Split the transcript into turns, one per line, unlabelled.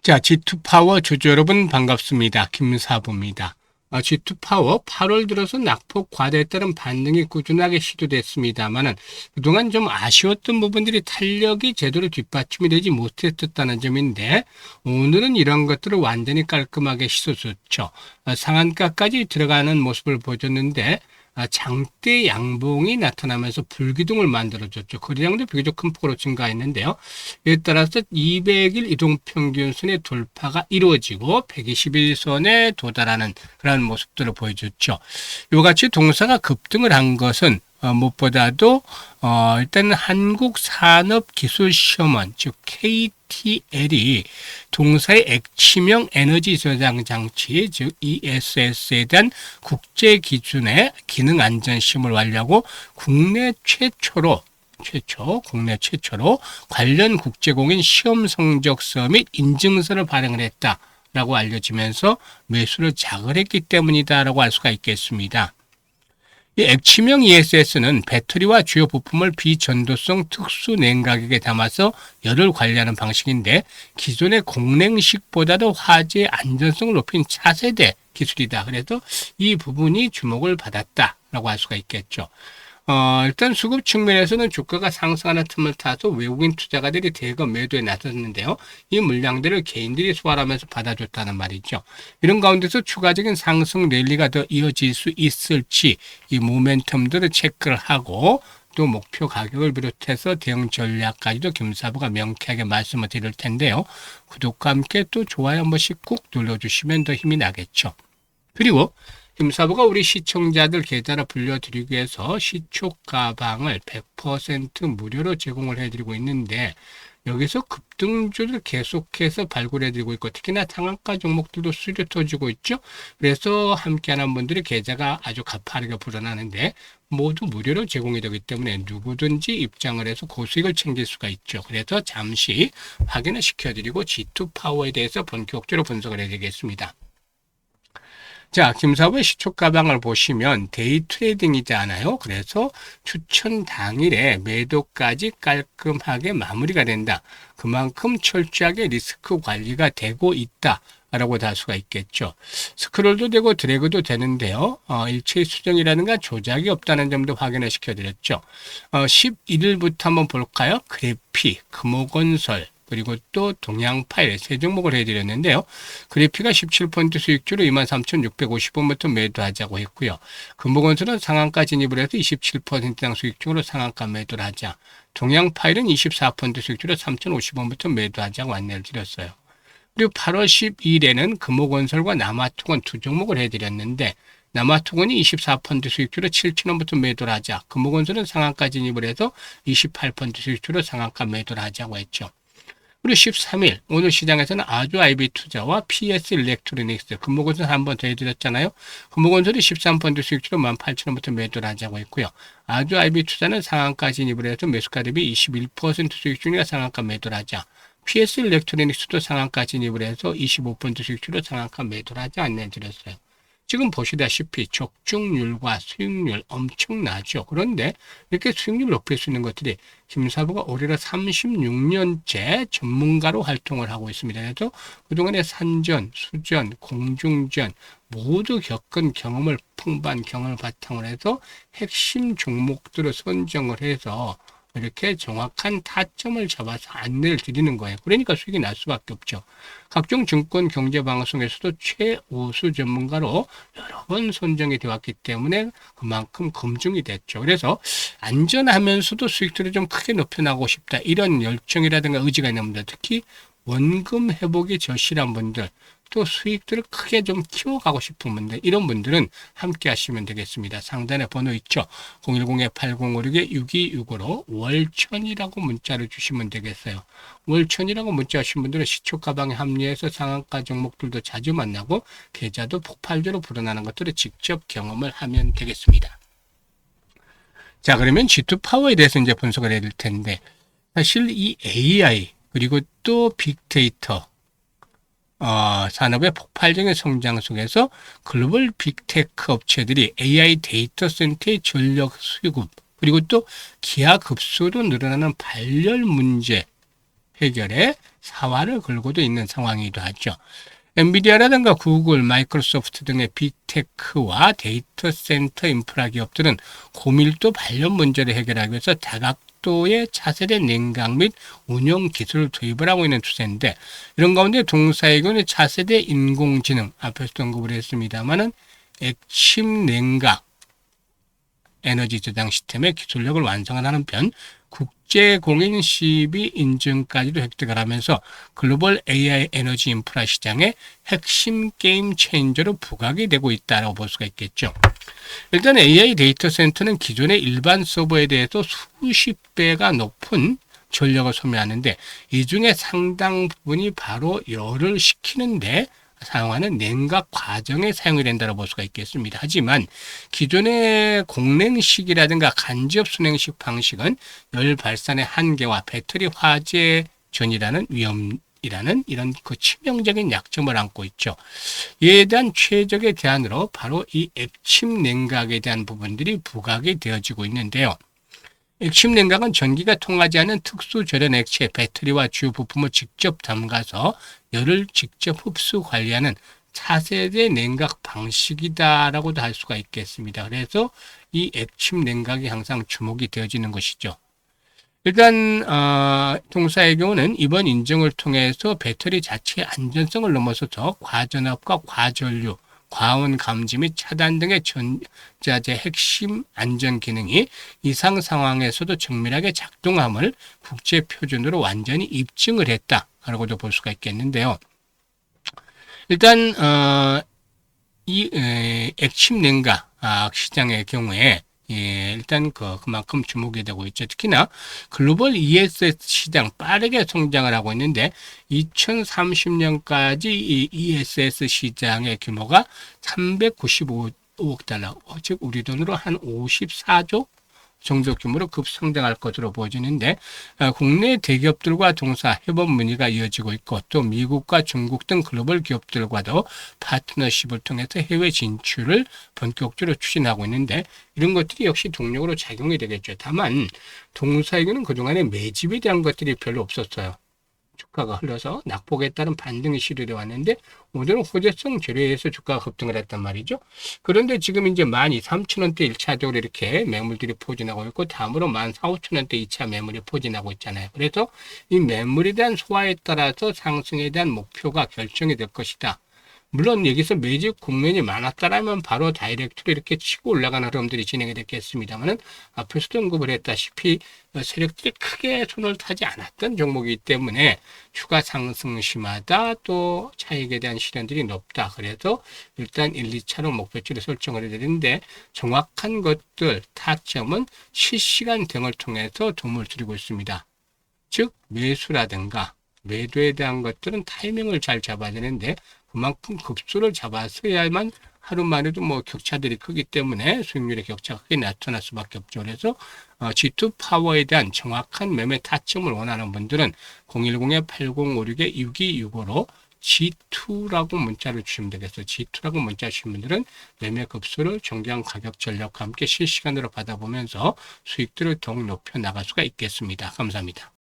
자, G2파워 주주 여러분 반갑습니다. 김사부입니다. G2파워 8월 들어서 낙폭 과대에 따른 반등이 꾸준하게 시도됐습니다만은 그동안 좀 아쉬웠던 부분들이 탄력이 제대로 뒷받침이 되지 못했었다는 점인데 오늘은 이런 것들을 완전히 깔끔하게 씻어줬죠. 상한가까지 들어가는 모습을 보여줬는데 장대 양봉이 나타나면서 불기둥을 만들어줬죠. 거래량도 비교적 큰 폭으로 증가했는데요. 이에 따라서 200일 이동평균선의 돌파가 이루어지고 121선에 도달하는 그런 모습들을 보여줬죠. 이같이 동사가 급등을 한 것은 무엇보다도 일단 한국산업기술시험원 즉 KTL이 동사의 액치명 에너지 저장 장치 즉 ESS에 대한 국제 기준의 기능 안전 시험을 완료하고 국내 최초로 관련 국제공인 시험 성적서 및 인증서를 발행을 했다라고 알려지면서 매수를 자극했기 때문이다라고 할 수가 있겠습니다. 이 액치명 ESS는 배터리와 주요 부품을 비전도성 특수 냉각액에 담아서 열을 관리하는 방식인데 기존의 공냉식보다도 화재의 안전성을 높인 차세대 기술이다. 그래서 이 부분이 주목을 받았다라고 할 수가 있겠죠. 일단 수급 측면에서는 주가가 상승하는 틈을 타서 외국인 투자가들이 대거 매도에 나섰는데요. 이 물량들을 개인들이 소화하면서 받아줬다는 말이죠. 이런 가운데서 추가적인 상승 랠리가 더 이어질 수 있을지 이 모멘텀들을 체크를 하고 또 목표 가격을 비롯해서 대응 전략까지도 김사부가 명쾌하게 말씀을 드릴 텐데요. 구독과 함께 또 좋아요 한 번씩 꾹 눌러주시면 더 힘이 나겠죠. 그리고 김사부가 우리 시청자들 계좌를 불려드리기 위해서 시초 가방을 100% 무료로 제공을 해드리고 있는데 여기서 급등주를 계속해서 발굴해드리고 있고 특히나 상한가 종목들도 수익을 터지고 있죠. 그래서 함께하는 분들의 계좌가 아주 가파르게 불어나는데 모두 무료로 제공이 되기 때문에 누구든지 입장을 해서 고수익을 챙길 수가 있죠. 그래서 잠시 확인을 시켜드리고 G2파워에 대해서 본격적으로 분석을 해드리겠습니다. 자, 김사부의 시초 가방을 보시면 데이 트레이딩이잖아요. 그래서 추천 당일에 매도까지 깔끔하게 마무리가 된다. 그만큼 철저하게 리스크 관리가 되고 있다. 라고 할 수가 있겠죠. 스크롤도 되고 드래그도 되는데요. 일체의 수정이라든가 조작이 없다는 점도 확인을 시켜드렸죠. 11일부터 한번 볼까요? 그래피, 금호건설, 그리고 또 동양파일 세 종목을 해드렸는데요. 그래피가 17% 수익주로 23,650원부터 매도하자고 했고요. 금호건설은 상한가 진입을 해서 27%당 수익주로 상한가 매도를 하자. 동양파일은 24% 수익주로 3,050원부터 매도하자고 안내를 드렸어요. 그리고 8월 12일에는 금호건설과 남아투건 두 종목을 해드렸는데 남아투건이 24% 수익주로 7,000원부터 매도를 하자. 금호건설은 상한가 진입을 해서 28% 수익주로 상한가 매도를 하자고 했죠. 그리고 13일 오늘 시장에서는 아주 IB 투자와 PS 일렉트로닉스 금호건설 한 번 더 해드렸잖아요. 금호건설이 13% 수익주로 18,000원부터 매도를 하자고 했고요. 아주 IB 투자는 상한가 진입을 해서 매수가 대비 21% 수익주니까 상한가 매도를 하자. PS 일렉트로닉스도 상한가 진입을 해서 25% 수익주로 상한가 매도를 하자 안내드렸어요. 지금 보시다시피 적중률과 수익률 엄청나죠. 그런데 이렇게 수익률 높일 수 있는 것들이 김사부가 올해로 36년째 전문가로 활동을 하고 있습니다. 그래서 그동안에 산전, 수전, 공중전 모두 겪은 경험을 풍부한 경험을 바탕으로 해서 핵심 종목들을 선정을 해서 이렇게 정확한 타점을 잡아서 안내를 드리는 거예요. 그러니까 수익이 날 수밖에 없죠. 각종 증권 경제 방송에서도 최우수 전문가로 여러 번 선정이 되었기 때문에 그만큼 검증이 됐죠. 그래서 안전하면서도 수익들을 좀 크게 높여나가고 싶다. 이런 열정이라든가 의지가 있는 분들, 특히 원금 회복이 절실한 분들, 또 수익들을 크게 좀 키워가고 싶은 분들, 이런 분들은 함께 하시면 되겠습니다. 상단에 번호 있죠. 010-8056-6265로 월천이라고 문자를 주시면 되겠어요. 월천이라고 문자 하신 분들은 시초 가방에 합류해서 상한가 종목들도 자주 만나고 계좌도 폭발적으로 불어나는 것들을 직접 경험을 하면 되겠습니다. 자, 그러면 G2파워에 대해서 이제 분석을 해드릴 텐데 사실 이 AI 그리고 또 빅데이터 산업의 폭발적인 성장 속에서 글로벌 빅테크 업체들이 AI 데이터 센터의 전력 수급 그리고 또 기하급수로 늘어나는 발열 문제 해결에 사활을 걸고도 있는 상황이기도 하죠. 엔비디아라든가 구글, 마이크로소프트 등의 빅테크와 데이터 센터 인프라 기업들은 고밀도 관련 문제를 해결하기 위해서 다각도의 차세대 냉각 및 운용 기술을 도입을 하고 있는 추세인데, 이런 가운데 동사의 경우는 차세대 인공지능, 앞에서도 언급을 했습니다만은 액침 냉각 에너지 저장 시스템의 기술력을 완성하는 편, 국제 공인 CB 인증까지도 획득을 하면서 글로벌 AI 에너지 인프라 시장의 핵심 게임 체인저로 부각이 되고 있다고 볼 수가 있겠죠. 일단 AI 데이터 센터는 기존의 일반 서버에 대해서 수십 배가 높은 전력을 소비하는데, 이 중에 상당 부분이 바로 열을 식히는데 사용하는 냉각 과정에 사용이 된다고 볼 수가 있겠습니다. 하지만 기존의 공냉식이라든가 간접 순행식 방식은 열 발산의 한계와 배터리 화재 전이라는 위험이라는 이런 그 치명적인 약점을 안고 있죠. 이에 대한 최적의 대안으로 바로 이 액침 냉각에 대한 부분들이 부각이 되어지고 있는데요. 액침 냉각은 전기가 통하지 않는 특수 절연 액체 배터리와 주요 부품을 직접 담가서 열을 직접 흡수 관리하는 차세대 냉각 방식이다라고도 할 수가 있겠습니다. 그래서 이 액침 냉각이 항상 주목이 되어지는 것이죠. 일단 동사의 경우는 이번 인증을 통해서 배터리 자체의 안전성을 넘어서서 과전압과 과전류, 과온 감지 및 차단 등의 전자재 핵심 안전 기능이 이상 상황에서도 정밀하게 작동함을 국제 표준으로 완전히 입증을 했다라고도 볼 수가 있겠는데요. 일단 이 액침 냉각 시장의 경우에 일단 그만큼 주목이 되고 있죠. 특히나 글로벌 ESS 시장 빠르게 성장을 하고 있는데 2030년까지 이 ESS 시장의 규모가 395억 달러, 즉 우리 돈으로 한 54조 정도 규모로 급성장할 것으로 보여지는데, 국내 대기업들과 동사 협업 문의가 이어지고 있고, 또 미국과 중국 등 글로벌 기업들과도 파트너십을 통해서 해외 진출을 본격적으로 추진하고 있는데, 이런 것들이 역시 동력으로 작용이 되겠죠. 다만 동사에게는 그동안에 매집에 대한 것들이 별로 없었어요. 주가가 흘러서 낙폭에 따른 반등이 시도되어 왔는데, 오늘은 호재성 재료에서 주가가 급등을 했단 말이죠. 그런데 지금 이제 12,000원대 1차적으로 이렇게 매물들이 포진하고 있고, 다음으로 14,000-15,000원대 2차 매물이 포진하고 있잖아요. 그래서 이 매물에 대한 소화에 따라서 상승에 대한 목표가 결정이 될 것이다. 물론 여기서 매집 국면이 많았다라면 바로 다이렉트로 이렇게 치고 올라가는 흐름들이 진행이 됐겠습니다만은, 앞에서도 언급을 했다시피 세력들이 크게 손을 타지 않았던 종목이기 때문에 추가 상승 심하다, 또 차익에 대한 실현들이 높다. 그래서 일단 1, 2차로 목표치를 설정을 해야 되는데, 정확한 것들 타점은 실시간 등을 통해서 도움을 드리고 있습니다. 즉 매수라든가 매도에 대한 것들은 타이밍을 잘 잡아야 되는데, 그만큼 급수를 잡았어야만 하루 만에도 격차들이 크기 때문에 수익률의 격차가 크게 나타날 수밖에 없죠. 그래서 G2 파워에 대한 정확한 매매 타점을 원하는 분들은 010-8056-6265로 G2라고 문자를 주시면 되겠어요. G2라고 문자 주신 분들은 매매 급수를 정량 가격 전략과 함께 실시간으로 받아보면서 수익들을 더욱 높여 나갈 수가 있겠습니다. 감사합니다.